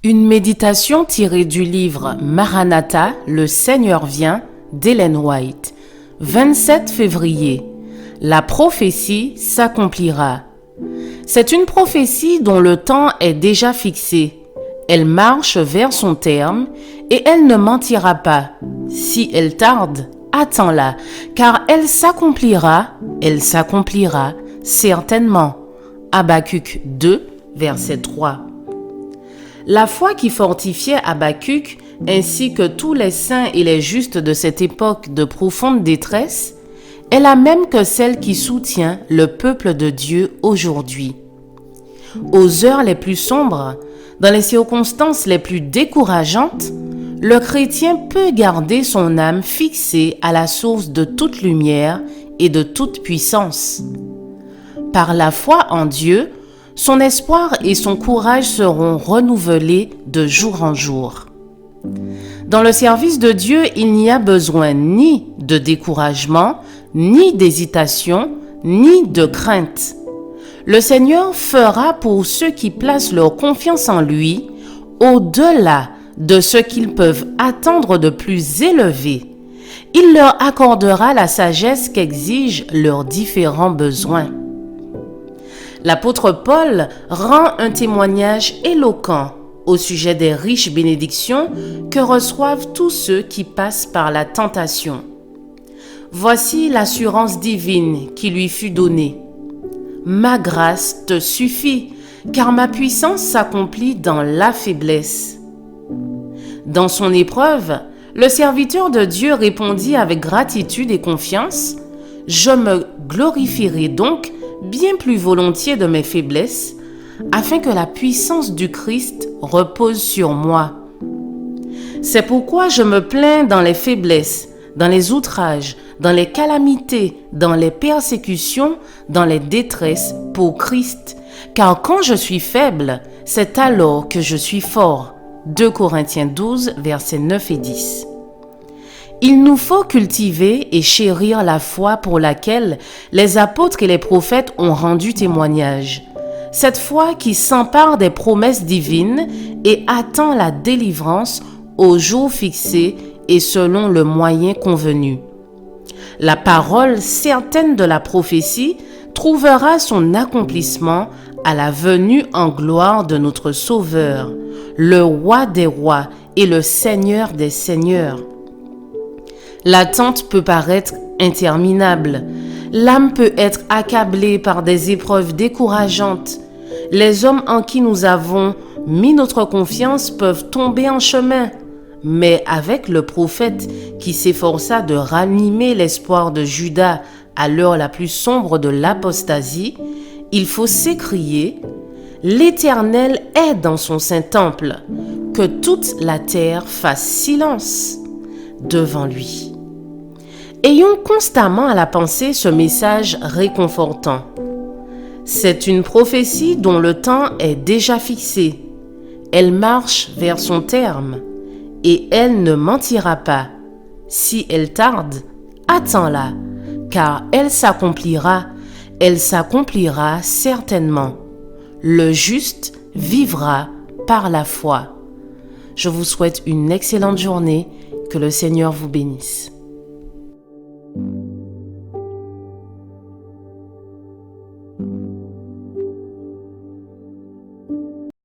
Une méditation tirée du livre Maranatha, le Seigneur vient d'Ellen White. 27 février. La prophétie s'accomplira. C'est une prophétie dont le temps est déjà fixé. Elle marche vers son terme et elle ne mentira pas. Si elle tarde, attends-la, car elle s'accomplira certainement. Habakkuk 2, verset 3. La foi qui fortifiait Habakkuk, ainsi que tous les saints et les justes de cette époque de profonde détresse, est la même que celle qui soutient le peuple de Dieu aujourd'hui. Aux heures les plus sombres, dans les circonstances les plus décourageantes, le chrétien peut garder son âme fixée à la source de toute lumière et de toute puissance. Par la foi en Dieu, son espoir et son courage seront renouvelés de jour en jour. Dans le service de Dieu, il n'y a besoin ni de découragement, ni d'hésitation, ni de crainte. Le Seigneur fera pour ceux qui placent leur confiance en lui, au-delà de ce qu'ils peuvent attendre de plus élevé. Il leur accordera la sagesse qu'exigent leurs différents besoins. L'apôtre Paul rend un témoignage éloquent au sujet des riches bénédictions que reçoivent tous ceux qui passent par la tentation. Voici l'assurance divine qui lui fut donnée. Ma grâce te suffit, car ma puissance s'accomplit dans la faiblesse. Dans son épreuve, le serviteur de Dieu répondit avec gratitude et confiance, « Je me glorifierai donc bien plus volontiers de mes faiblesses, afin que la puissance du Christ repose sur moi. C'est pourquoi je me plains dans les faiblesses, dans les outrages, dans les calamités, dans les persécutions, dans les détresses pour Christ. Car quand je suis faible, c'est alors que je suis fort. 2 Corinthiens 12, versets 9 et 10. Il nous faut cultiver et chérir la foi pour laquelle les apôtres et les prophètes ont rendu témoignage. Cette foi qui s'empare des promesses divines et attend la délivrance au jour fixé et selon le moyen convenu. La parole certaine de la prophétie trouvera son accomplissement à la venue en gloire de notre Sauveur, le Roi des rois et le Seigneur des seigneurs. L'attente peut paraître interminable. L'âme peut être accablée par des épreuves décourageantes. Les hommes en qui nous avons mis notre confiance peuvent tomber en chemin. Mais avec le prophète qui s'efforça de ranimer l'espoir de Judas à l'heure la plus sombre de l'apostasie, il faut s'écrier « L'Éternel est dans son saint temple, que toute la terre fasse silence devant lui. » Ayons constamment à la pensée ce message réconfortant. C'est une prophétie dont le temps est déjà fixé. Elle marche vers son terme et elle ne mentira pas. Si elle tarde, attends-la, car elle s'accomplira certainement. Le juste vivra par la foi. Je vous souhaite une excellente journée, que le Seigneur vous bénisse.